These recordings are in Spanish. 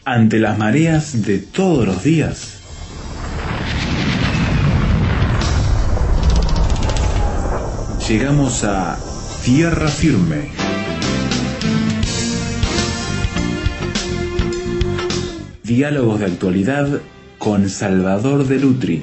Ante las mareas de todos los días, llegamos a tierra firme. Diálogos de actualidad con Salvador de Lutri.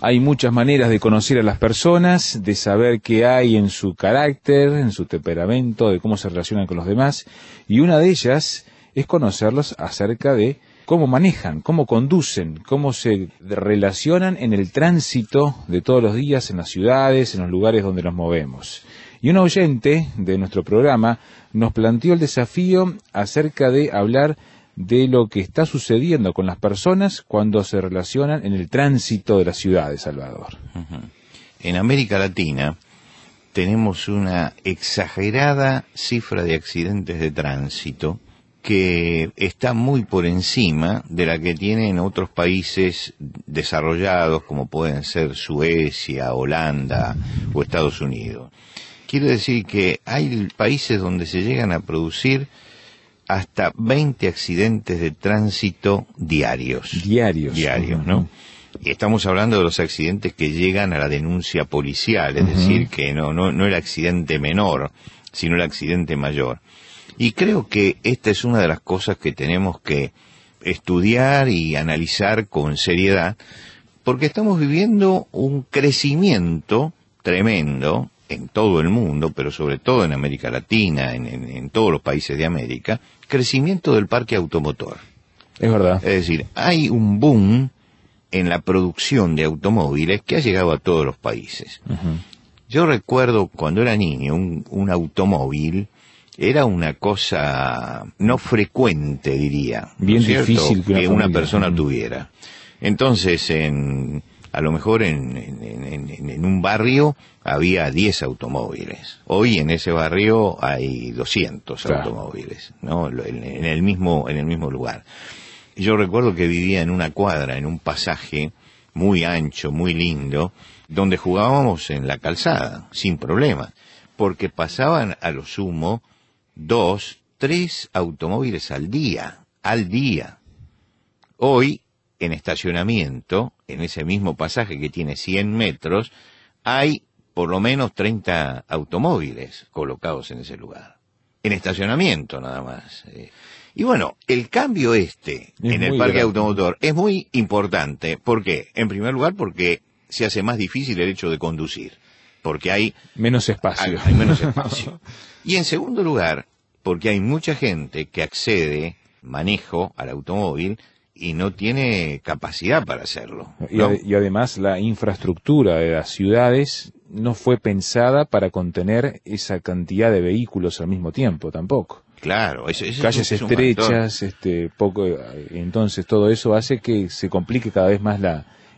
Hay muchas maneras de conocer a las personas, de saber qué hay en su carácter, en su temperamento, de cómo se relacionan con los demás, y una de ellas es conocerlos acerca de cómo manejan, cómo conducen, cómo se relacionan en el tránsito de todos los días, en las ciudades, en los lugares donde nos movemos. Y un oyente de nuestro programa nos planteó el desafío acerca de hablar de lo que está sucediendo con las personas cuando se relacionan en el tránsito de las ciudades, Salvador. En América Latina tenemos una exagerada cifra de accidentes de tránsito que está muy por encima de la que tienen otros países desarrollados como pueden ser Suecia, Holanda o Estados Unidos. Quiero decir que hay países donde se llegan a producir hasta 20 accidentes de tránsito diarios. Diarios, ¿no? Y estamos hablando de los accidentes que llegan a la denuncia policial, es decir, que no el accidente menor, sino el accidente mayor. Y creo que esta es una de las cosas que tenemos que estudiar y analizar con seriedad, porque estamos viviendo un crecimiento tremendo en todo el mundo, pero sobre todo en América Latina, en todos los países de América, crecimiento del parque automotor. Es verdad. Es decir, hay un boom en la producción de automóviles que ha llegado a todos los países. Yo recuerdo cuando era niño, un automóvil era una cosa no frecuente, diría. Bien, ¿no es difícil que una persona tuviera. Entonces, a lo mejor en un barrio había 10 automóviles. Hoy en ese barrio hay 200 automóviles, ¿no? En el mismo lugar. Yo recuerdo que vivía en una cuadra, en un pasaje muy ancho, muy lindo, donde jugábamos en la calzada, sin problema, porque pasaban a lo sumo 2, 3 automóviles al día. Hoy, en estacionamiento, en ese mismo pasaje que tiene 100 metros, hay por lo menos 30 automóviles colocados en ese lugar. En estacionamiento nada más. Y bueno, el cambio en el parque automotor es muy importante. ¿Por qué? En primer lugar, porque se hace más difícil el hecho de conducir. Porque hay menos espacio. Hay menos espacio. Y en segundo lugar, porque hay mucha gente que accede, manejo al automóvil, y no tiene capacidad para hacerlo, ¿no? Y además la infraestructura de las ciudades no fue pensada para contener esa cantidad de vehículos al mismo tiempo tampoco. Claro, calles estrechas, entonces todo eso hace que se complique cada vez más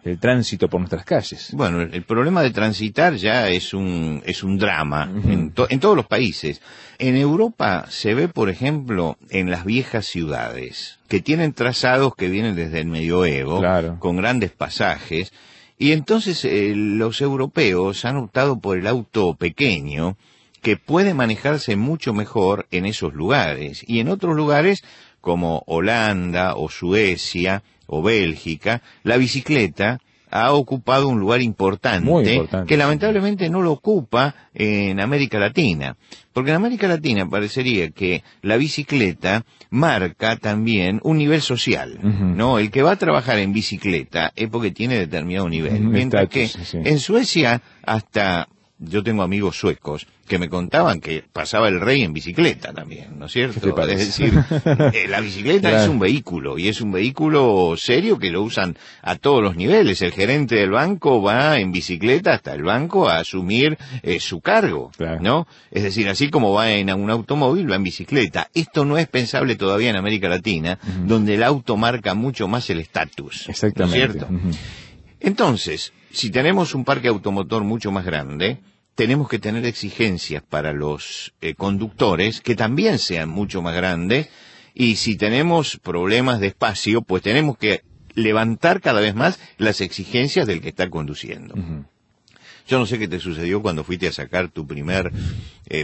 el tránsito por nuestras calles. Bueno, el problema de transitar ya es un drama en todos los países. En Europa se ve, por ejemplo, en las viejas ciudades, que tienen trazados que vienen desde el medioevo, con grandes pasajes, y entonces los europeos han optado por el auto pequeño, que puede manejarse mucho mejor en esos lugares, y en otros lugares, como Holanda o Suecia o Bélgica, la bicicleta ha ocupado un lugar importante, que lamentablemente no lo ocupa en América Latina. Porque en América Latina parecería que la bicicleta marca también un nivel social, ¿no? El que va a trabajar en bicicleta es porque tiene determinado nivel. Mientras que en Suecia hasta... Yo tengo amigos suecos que me contaban que pasaba el rey en bicicleta también, ¿no es cierto? Es decir, la bicicleta es un vehículo, y es un vehículo serio que lo usan a todos los niveles. El gerente del banco va en bicicleta hasta el banco a asumir su cargo, ¿no? Es decir, así como va en un automóvil, va en bicicleta. Esto no es pensable todavía en América Latina, donde el auto marca mucho más el estatus, ¿no es cierto? Entonces, si tenemos un parque automotor mucho más grande, tenemos que tener exigencias para los conductores que también sean mucho más grandes, y si tenemos problemas de espacio, pues tenemos que levantar cada vez más las exigencias del que está conduciendo. Yo no sé qué te sucedió cuando fuiste a sacar tu primer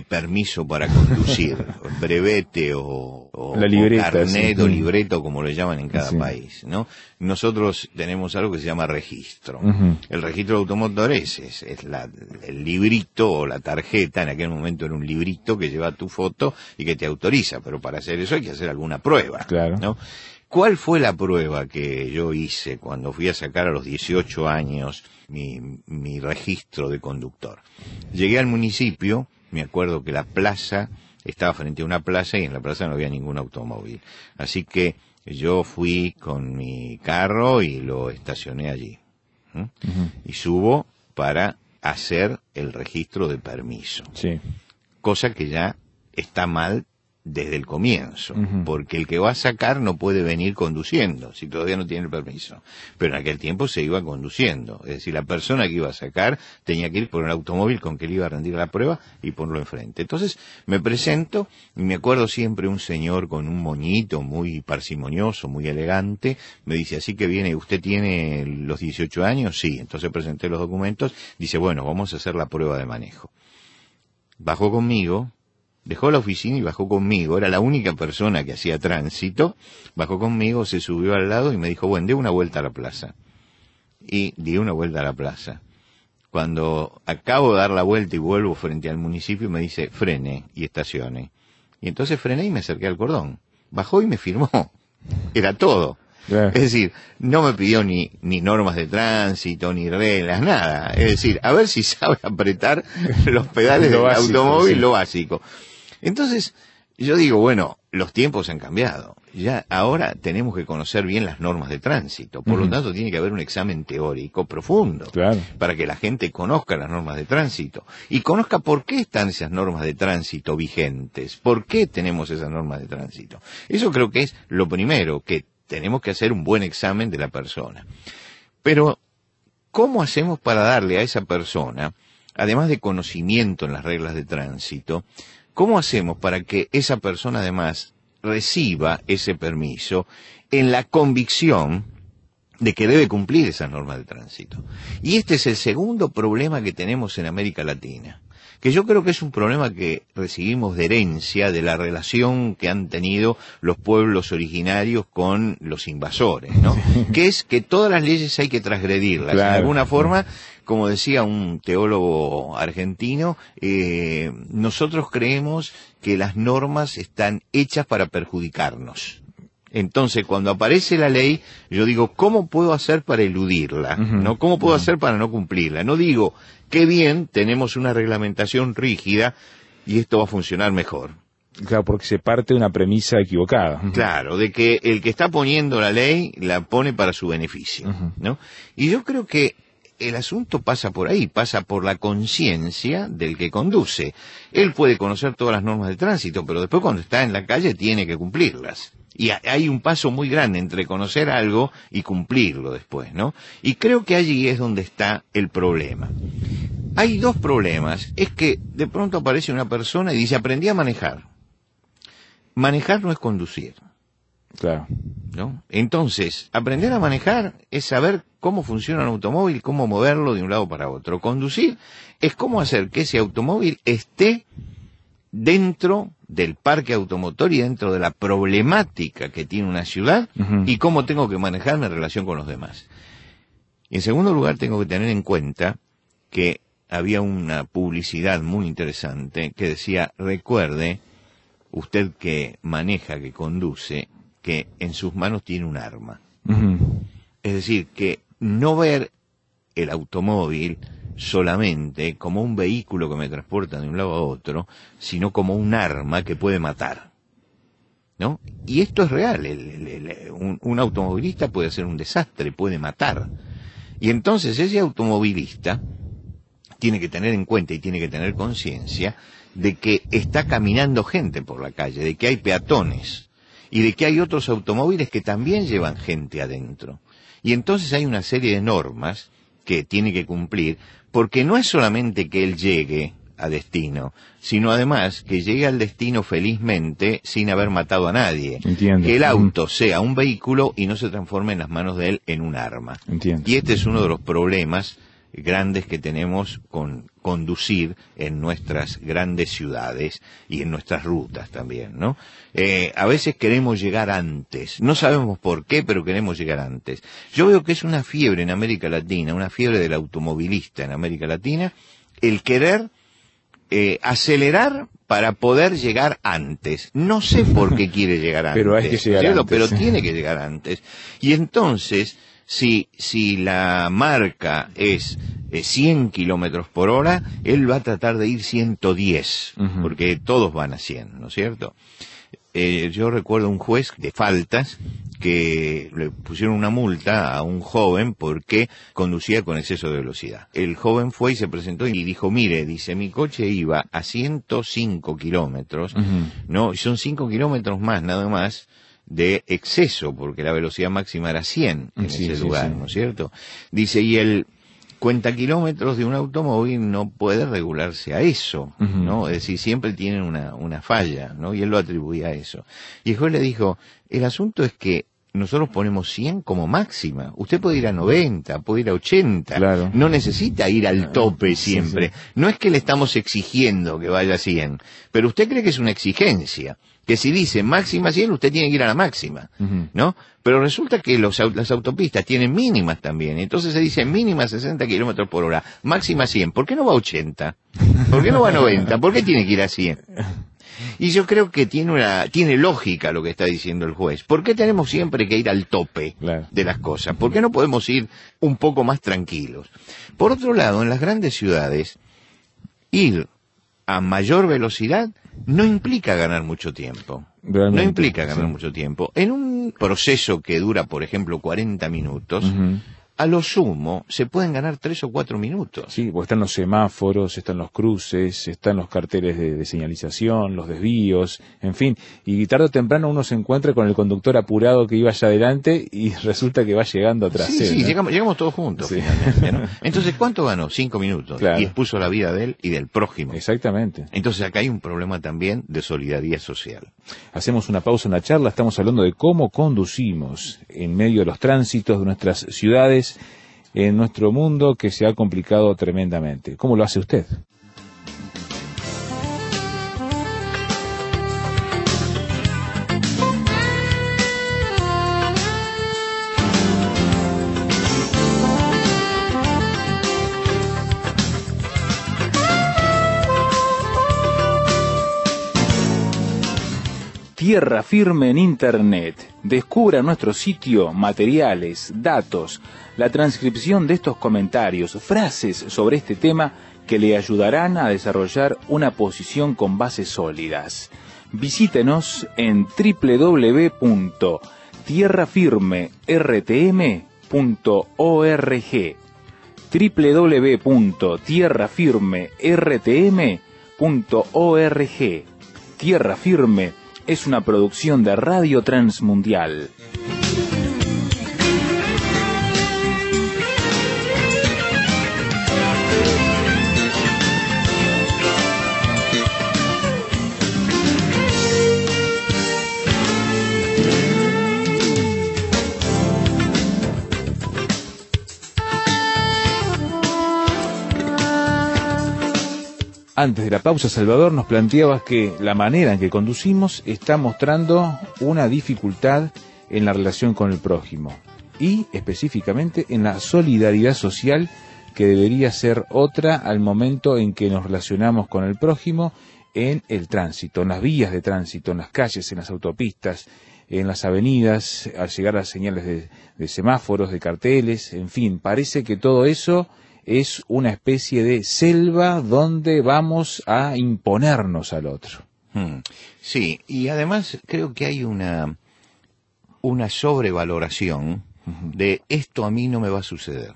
permiso para conducir, brevete o la libreta, carnet sí. o libreto, como le llaman en cada Sí. país, ¿no? Nosotros tenemos algo que se llama registro. Ujú. El registro de automotor es el librito o la tarjeta, en aquel momento era un librito que lleva tu foto y que te autoriza, pero para hacer eso hay que hacer alguna prueba, Claro. ¿no? ¿Cuál fue la prueba que yo hice cuando fui a sacar a los 18 años mi registro de conductor? Llegué al municipio, me acuerdo que la plaza, estaba frente a una plaza y en la plaza no había ningún automóvil. Así que yo fui con mi carro y lo estacioné allí. ¿Mm? Ujú. Y subo para hacer el registro de permiso. Sí. Cosa que ya está mal desde el comienzo, Ujú. porque el que va a sacar no puede venir conduciendo, si todavía no tiene el permiso. Pero en aquel tiempo se iba conduciendo, es decir, la persona que iba a sacar tenía que ir por un automóvil con que le iba a rendir la prueba y ponerlo enfrente. Entonces me presento y me acuerdo siempre un señor con un moñito muy parsimonioso, muy elegante, me dice, así que viene, ¿usted tiene los 18 años? Sí, entonces presenté los documentos, dice, bueno, vamos a hacer la prueba de manejo. Bajó conmigo, dejó la oficina y bajó conmigo, era la única persona que hacía tránsito, bajó conmigo, se subió al lado y me dijo, bueno, dé una vuelta a la plaza. Y di una vuelta a la plaza. Cuando acabo de dar la vuelta y vuelvo frente al municipio, me dice, frene y estacione. Y entonces frené y me acerqué al cordón. Bajó y me firmó. Era todo. Claro. Es decir, no me pidió ni normas de tránsito, ni reglas, nada. Es decir, a ver si sabe apretar los pedales Lo del básico, automóvil, sí. lo básico. Entonces, yo digo, bueno, los tiempos han cambiado. Ya ahora tenemos que conocer bien las normas de tránsito. Por lo Ujú. tanto, tiene que haber un examen teórico profundo. Claro. Para que la gente conozca las normas de tránsito. Y conozca por qué están esas normas de tránsito vigentes. ¿Por qué tenemos esas normas de tránsito? Eso creo que es lo primero, que tenemos que hacer un buen examen de la persona. Pero, ¿cómo hacemos para darle a esa persona, además de conocimiento en las reglas de tránsito, cómo hacemos para que esa persona además reciba ese permiso en la convicción de que debe cumplir esas normas de tránsito? Y este es el segundo problema que tenemos en América Latina, que yo creo que es un problema que recibimos de herencia de la relación que han tenido los pueblos originarios con los invasores, ¿no? Que es que todas las leyes hay que transgredirlas. Claro. De alguna forma, como decía un teólogo argentino, nosotros creemos que las normas están hechas para perjudicarnos. Entonces, cuando aparece la ley, yo digo, ¿cómo puedo hacer para eludirla? Ujú. ¿No? ¿Cómo puedo hacer para no cumplirla? No digo, qué bien, tenemos una reglamentación rígida y esto va a funcionar mejor. Claro, porque se parte de una premisa equivocada. Claro, de que el que está poniendo la ley la pone para su beneficio, Ujú. ¿no? Y yo creo que el asunto pasa por ahí, pasa por la conciencia del que conduce. Él puede conocer todas las normas de tránsito, pero después cuando está en la calle tiene que cumplirlas. Y hay un paso muy grande entre conocer algo y cumplirlo después, ¿no? Y creo que allí es donde está el problema. Hay dos problemas. Es que de pronto aparece una persona y dice, aprendí a manejar. Manejar no es conducir, Claro. ¿no? Entonces, aprender a manejar es saber cómo funciona un automóvil, cómo moverlo de un lado para otro. Conducir es cómo hacer que ese automóvil esté dentro del parque automotor y dentro de la problemática que tiene una ciudad Ujú. y cómo tengo que manejarme en relación con los demás. Y en segundo lugar, tengo que tener en cuenta que había una publicidad muy interesante que decía, recuerde, usted que maneja, que conduce, que en sus manos tiene un arma. Ujú. Es decir, que no ver el automóvil solamente como un vehículo que me transporta de un lado a otro, sino como un arma que puede matar, ¿no? Y esto es real, un automovilista puede hacer un desastre, puede matar. Y entonces ese automovilista tiene que tener en cuenta y tiene que tener conciencia de que está caminando gente por la calle, de que hay peatones y de que hay otros automóviles que también llevan gente adentro. Y entonces hay una serie de normas que tiene que cumplir, porque no es solamente que él llegue a destino, sino además que llegue al destino felizmente sin haber matado a nadie. Entiendo. Que el auto sea un vehículo y no se transforme en las manos de él en un arma. Entiendo. Y este es uno de los problemas grandes que tenemos con conducir en nuestras grandes ciudades y en nuestras rutas también, ¿no? A veces queremos llegar antes, no sabemos por qué, pero queremos llegar antes. Yo veo que es una fiebre en América Latina, una fiebre del automovilista en América Latina, el querer acelerar para poder llegar antes. No sé por qué quiere llegar antes, pero hay que llegar antes, pero tiene que llegar antes. Y entonces, si la marca es 100 kilómetros por hora, él va a tratar de ir 110, porque todos van a 100, ¿no es cierto? Yo recuerdo un juez de faltas que le pusieron una multa a un joven porque conducía con exceso de velocidad. El joven fue y se presentó y dijo, mire, dice, mi coche iba a 105 kilómetros, ¿no? Y son 5 kilómetros más, nada más, de exceso, porque la velocidad máxima era 100 en ese lugar, ¿no es cierto? Dice, y el cuenta kilómetros de un automóvil no puede regularse a eso, ¿no? Es decir, siempre tienen una falla, ¿no? Y él lo atribuía a eso. Y el juez le dijo, el asunto es que nosotros ponemos 100 como máxima. Usted puede ir a 90, puede ir a 80. Claro. No necesita ir al tope siempre. No es que le estamos exigiendo que vaya a 100, pero usted cree que es una exigencia. Que si dice máxima 100, usted tiene que ir a la máxima, ¿no? Pero resulta que las autopistas tienen mínimas también. Entonces se dice mínima 60 kilómetros por hora, máxima 100. ¿Por qué no va a 80? ¿Por qué no va a 90? ¿Por qué tiene que ir a 100? Y yo creo que tiene lógica lo que está diciendo el juez. ¿Por qué tenemos siempre que ir al tope de las cosas? ¿Por qué no podemos ir un poco más tranquilos? Por otro lado, en las grandes ciudades, ir a mayor velocidad no implica ganar mucho tiempo. Realmente, no implica ganar mucho tiempo. En un proceso que dura, por ejemplo, 40 minutos, a lo sumo se pueden ganar 3 o 4 minutos. Sí, porque están los semáforos, están los cruces, están los carteles de señalización, los desvíos, en fin. Y tarde o temprano uno se encuentra con el conductor apurado que iba allá adelante y resulta que va llegando atrás. Sí, ¿no? llegamos todos juntos, finalmente, ¿no? Entonces, ¿cuánto ganó? 5 minutos. Claro. Y expuso la vida de él y del prójimo. Exactamente. Entonces, acá hay un problema también de solidaridad social. Hacemos una pausa en la charla, estamos hablando de cómo conducimos en medio de los tránsitos de nuestras ciudades, en nuestro mundo que se ha complicado tremendamente. ¿Cómo lo hace usted? Tierra Firme en Internet. Descubra nuestro sitio, materiales, datos, la transcripción de estos comentarios, frases sobre este tema que le ayudarán a desarrollar una posición con bases sólidas. Visítenos en www.tierrafirmertm.org www.tierrafirmertm.org. Tierra Firme es una producción de Radio Transmundial. Antes de la pausa, Salvador, nos planteabas que la manera en que conducimos está mostrando una dificultad en la relación con el prójimo y específicamente en la solidaridad social, que debería ser otra al momento en que nos relacionamos con el prójimo en el tránsito, en las vías de tránsito, en las calles, en las autopistas, en las avenidas, al llegar a las señales de semáforos, de carteles, en fin, parece que todo eso es una especie de selva donde vamos a imponernos al otro. Sí, y además creo que hay una sobrevaloración de esto a mí no me va a suceder.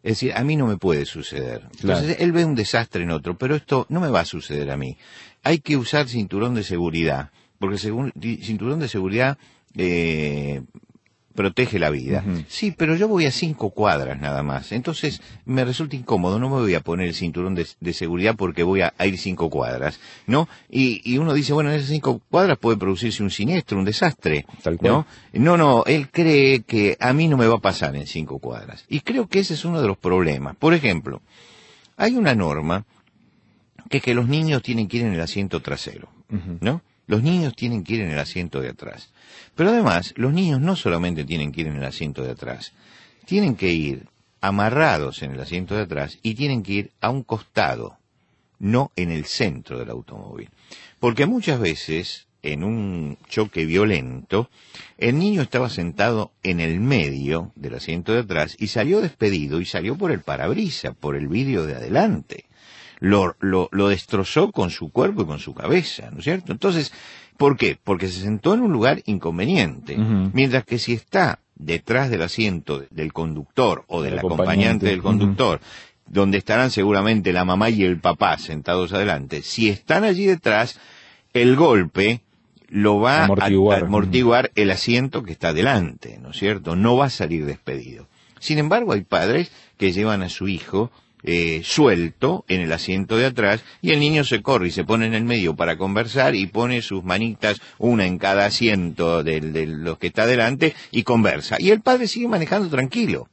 Es decir, a mí no me puede suceder. Entonces él ve un desastre en otro, pero esto no me va a suceder a mí. Hay que usar cinturón de seguridad, porque cinturón de seguridad protege la vida. Sí, pero yo voy a 5 cuadras nada más. Entonces me resulta incómodo, no me voy a poner el cinturón de seguridad porque voy a ir 5 cuadras, ¿no? Y uno dice, bueno, en esas 5 cuadras puede producirse un siniestro, un desastre, Tal cual. ¿no? No, él cree que a mí no me va a pasar en 5 cuadras. Y creo que ese es uno de los problemas. Por ejemplo, hay una norma que es que los niños tienen que ir en el asiento trasero, ¿no? Los niños tienen que ir en el asiento de atrás. Pero además, los niños no solamente tienen que ir en el asiento de atrás, tienen que ir amarrados en el asiento de atrás y tienen que ir a un costado, no en el centro del automóvil. Porque muchas veces, en un choque violento, el niño estaba sentado en el medio del asiento de atrás y salió despedido y salió por el parabrisas, por el vidrio de adelante. Lo destrozó con su cuerpo y con su cabeza, ¿no es cierto? Entonces, ¿por qué? Porque se sentó en un lugar inconveniente. Mientras que si está detrás del asiento del conductor o del acompañante del conductor, donde estarán seguramente la mamá y el papá sentados adelante, si están allí detrás, el golpe lo va a amortiguar el asiento que está delante, ¿no es cierto? No va a salir despedido. Sin embargo, hay padres que llevan a su hijo suelto en el asiento de atrás y el niño se corre y se pone en el medio para conversar y pone sus manitas una en cada asiento de los que está delante y conversa. Y el padre sigue manejando tranquilo.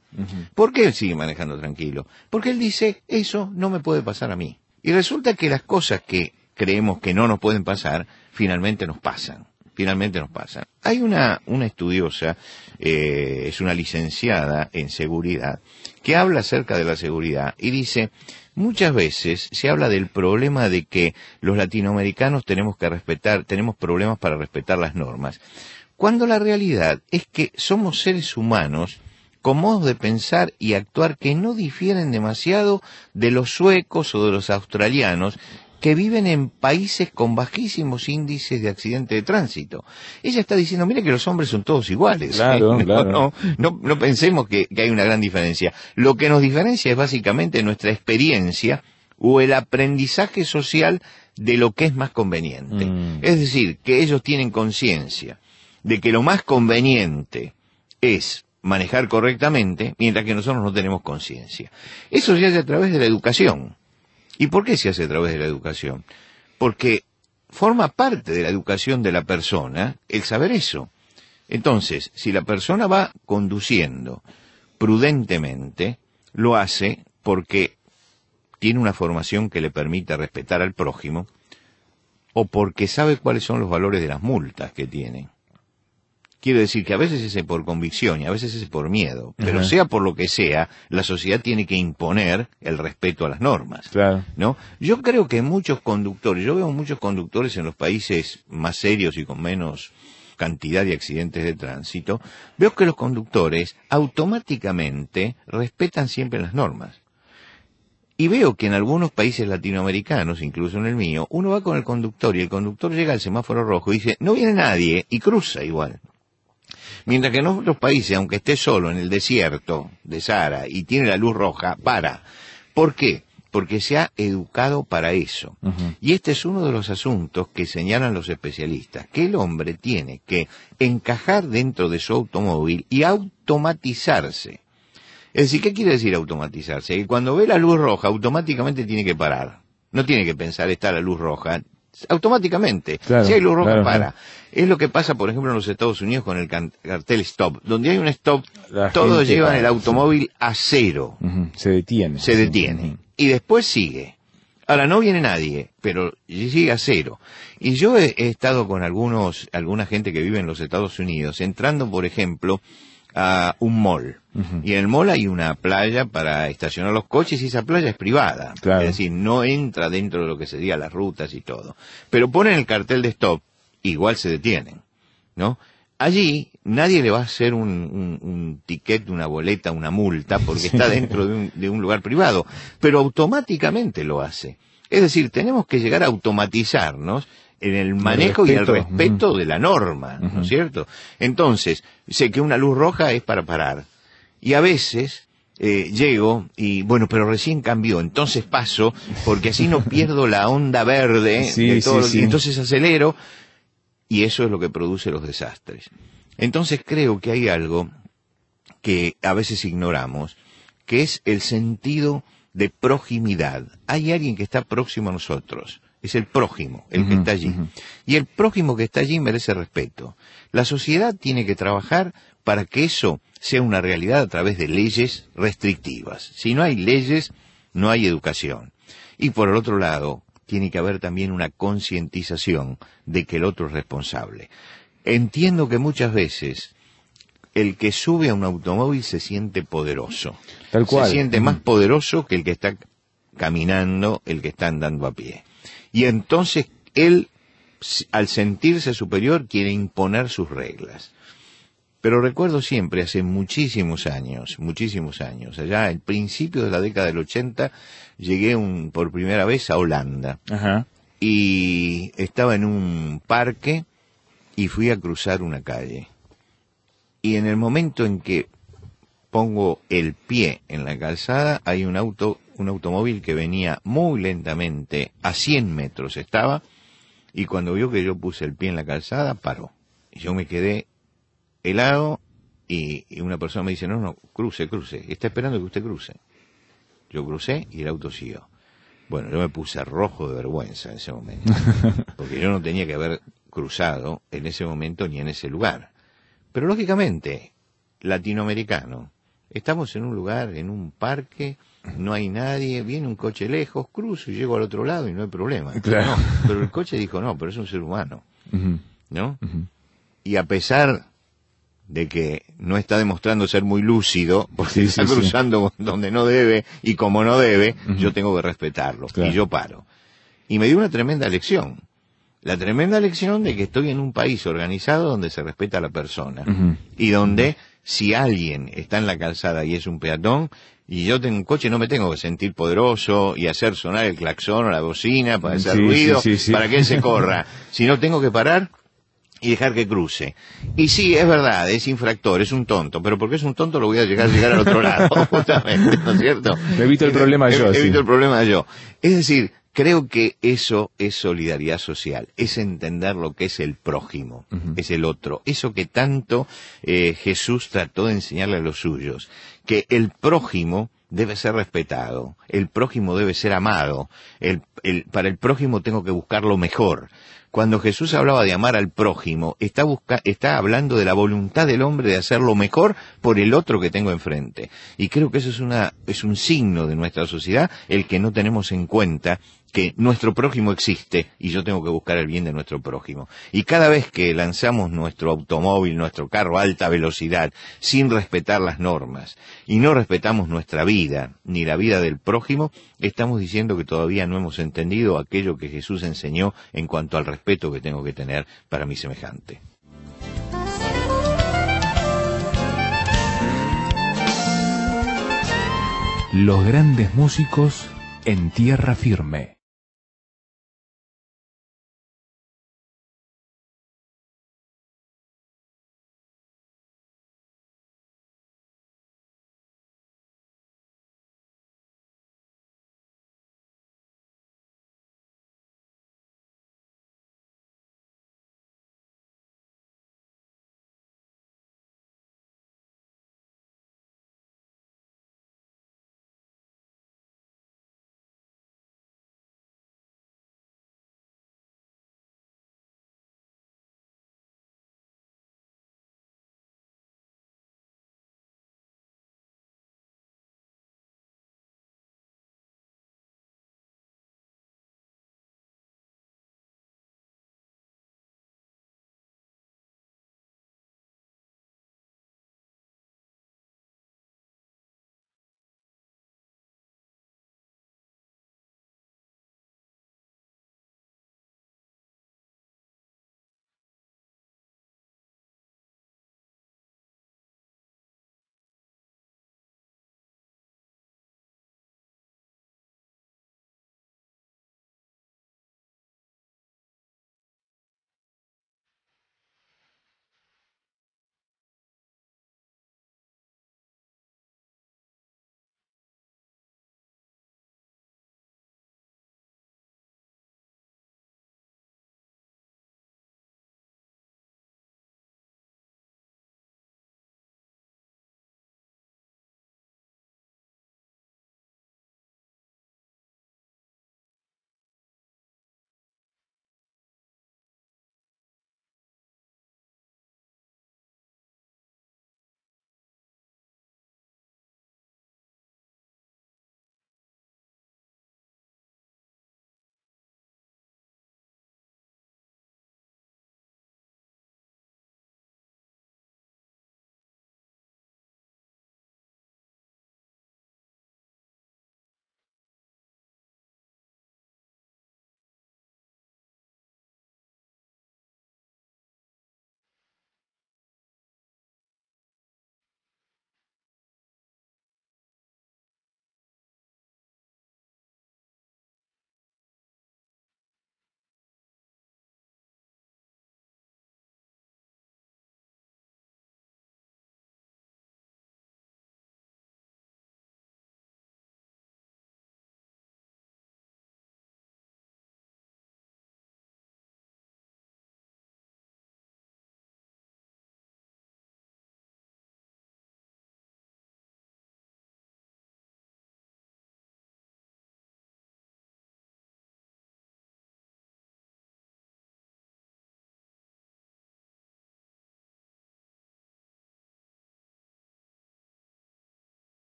¿Por qué él sigue manejando tranquilo? Porque él dice, eso no me puede pasar a mí. Y resulta que las cosas que creemos que no nos pueden pasar, finalmente nos pasan. Hay una estudiosa, es una licenciada en seguridad, que habla acerca de la seguridad y dice, muchas veces se habla del problema de que los latinoamericanos tenemos problemas para respetar las normas, cuando la realidad es que somos seres humanos con modos de pensar y actuar que no difieren demasiado de los suecos o de los australianos, que viven en países con bajísimos índices de accidente de tránsito. Ella está diciendo, mire que los hombres son todos iguales. Claro, No pensemos que hay una gran diferencia. Lo que nos diferencia es básicamente nuestra experiencia o el aprendizaje social de lo que es más conveniente. Es decir, que ellos tienen conciencia de que lo más conveniente es manejar correctamente, mientras que nosotros no tenemos conciencia. Eso se hace a través de la educación. ¿Y por qué se hace a través de la educación? Porque forma parte de la educación de la persona el saber eso. Entonces, si la persona va conduciendo prudentemente, lo hace porque tiene una formación que le permite respetar al prójimo, o porque sabe cuáles son los valores de las multas que tiene. Quiero decir que a veces es por convicción y a veces es por miedo, pero sea por lo que sea, la sociedad tiene que imponer el respeto a las normas, ¿no? Yo creo que muchos conductores, yo veo muchos conductores en los países más serios y con menos cantidad de accidentes de tránsito, veo que los conductores automáticamente respetan siempre las normas. Y veo que en algunos países latinoamericanos, incluso en el mío, uno va con el conductor y el conductor llega al semáforo rojo y dice, no viene nadie, y cruza igual. Mientras que en otros países, aunque esté solo en el desierto de Sahara y tiene la luz roja, para. ¿Por qué? Porque se ha educado para eso. Y este es uno de los asuntos que señalan los especialistas, que el hombre tiene que encajar dentro de su automóvil y automatizarse. Es decir, ¿qué quiere decir automatizarse? Que cuando ve la luz roja, automáticamente tiene que parar. No tiene que pensar, está la luz roja. Automáticamente, si hay luz roja, para. Es lo que pasa, por ejemplo, en los Estados Unidos con el cartel stop. Donde hay un stop, todos llevan el automóvil a cero. Se detiene. Y después sigue. Ahora, no viene nadie, pero sigue a cero. Y yo he estado con alguna gente que vive en los Estados Unidos, entrando, por ejemplo, a un mall. Y en el mall hay una playa para estacionar los coches y esa playa es privada. Es decir, no entra dentro de lo que serían las rutas y todo. Pero ponen el cartel de stop, igual se detienen, ¿no? Allí nadie le va a hacer un ticket, una boleta, una multa, porque está dentro de un lugar privado. Pero automáticamente lo hace. Es decir, tenemos que llegar a automatizarnos en el manejo y el respeto de la norma, ¿no es cierto? Entonces, sé que una luz roja es para parar. Y a veces llego y, bueno, pero recién cambió, entonces paso, porque así no pierdo la onda verde de todo. Entonces acelero, y eso es lo que produce los desastres. Entonces creo que hay algo que a veces ignoramos, que es el sentido de proximidad. Hay alguien que está próximo a nosotros, es el prójimo, el que está allí. Y el prójimo que está allí merece respeto. La sociedad tiene que trabajar para que eso sea una realidad a través de leyes restrictivas. Si no hay leyes, no hay educación. Y por el otro lado, tiene que haber también una concientización de que el otro es responsable. Entiendo que muchas veces el que sube a un automóvil se siente poderoso. Tal cual. Se siente más poderoso que el que está caminando, el que está andando a pie. Y entonces él, al sentirse superior, quiere imponer sus reglas. Pero recuerdo siempre, hace muchísimos años, allá al principio de la década del 80, llegué por primera vez a Holanda. Ajá. Y estaba en un parque y fui a cruzar una calle. Y en el momento en que pongo el pie en la calzada, hay un automóvil que venía muy lentamente, a 100 metros estaba, y cuando vio que yo puse el pie en la calzada, paró. Y yo me quedé helado, y una persona me dice, no, cruce, está esperando que usted cruce. Yo crucé y el auto siguió. Bueno, yo me puse rojo de vergüenza en ese momento, porque yo no tenía que haber cruzado en ese momento ni en ese lugar. Pero lógicamente, latinoamericano, estamos en un lugar, en un parque, no hay nadie, viene un coche lejos, cruzo y llego al otro lado y no hay problema. Claro. No, pero el coche dijo, no, pero es un ser humano, ¿no? Y a pesar de que no está demostrando ser muy lúcido, porque está cruzando donde no debe y como no debe, yo tengo que respetarlo, y yo paro. Y me dio una tremenda lección. La tremenda lección de que estoy en un país organizado donde se respeta a la persona y donde si alguien está en la calzada y es un peatón y yo tengo un coche, no me tengo que sentir poderoso y hacer sonar el claxón o la bocina para hacer ruido para que él se corra, sino tengo que parar y dejar que cruce. Y sí, es verdad, es infractor, es un tonto, pero porque es un tonto lo voy a llegar al otro lado, justamente, ¿no es cierto? Evito el problema yo. Evito el problema yo. Es decir, creo que eso es solidaridad social, es entender lo que es el prójimo, es el otro, eso que tanto Jesús trató de enseñarle a los suyos, que el prójimo debe ser respetado, el prójimo debe ser amado, para el prójimo tengo que buscar lo mejor. Cuando Jesús hablaba de amar al prójimo, está hablando de la voluntad del hombre de hacer lo mejor por el otro que tengo enfrente. Y creo que eso es un signo de nuestra sociedad, el que no tenemos en cuenta que nuestro prójimo existe y yo tengo que buscar el bien de nuestro prójimo. Y cada vez que lanzamos nuestro automóvil, nuestro carro a alta velocidad, sin respetar las normas, y no respetamos nuestra vida, ni la vida del prójimo, estamos diciendo que todavía no hemos entendido aquello que Jesús enseñó en cuanto al respeto que tengo que tener para mi semejante. Los grandes músicos en tierra firme.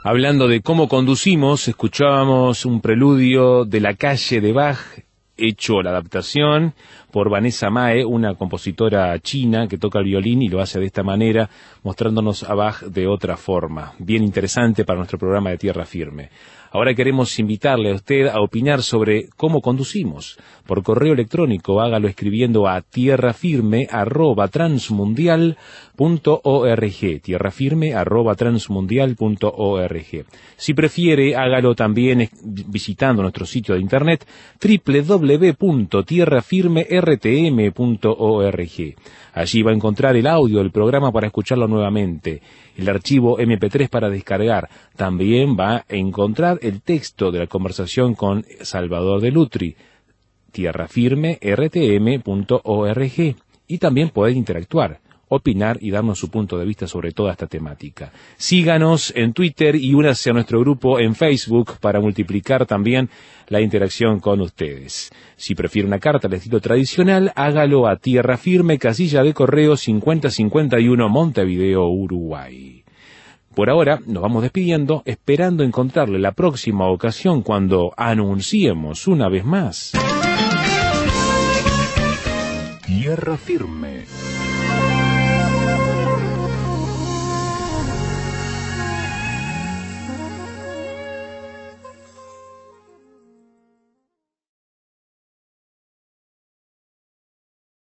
Hablando de cómo conducimos, escuchábamos un preludio de La calle de Bach, hecho la adaptación por Vanessa Mae, una compositora china que toca el violín y lo hace de esta manera, mostrándonos a Bach de otra forma. Bien interesante para nuestro programa de Tierra Firme. Ahora queremos invitarle a usted a opinar sobre cómo conducimos. Por correo electrónico, hágalo escribiendo a tierrafirme@transmundial.org, tierrafirme@transmundial.org. Si prefiere, hágalo también visitando nuestro sitio de internet www.tierrafirmertm.org. Allí va a encontrar el audio del programa para escucharlo nuevamente, el archivo MP3 para descargar. También va a encontrar el texto de la conversación con Salvador de Lutri, tierrafirmertm.org, y también poder interactuar, opinar y darnos su punto de vista sobre toda esta temática. Síganos en Twitter y únase a nuestro grupo en Facebook para multiplicar también la interacción con ustedes. Si prefiere una carta al estilo tradicional, hágalo a Tierra Firme, casilla de correo 5051, Montevideo, Uruguay. Por ahora nos vamos despidiendo, esperando encontrarle la próxima ocasión cuando anunciemos una vez más Tierra Firme.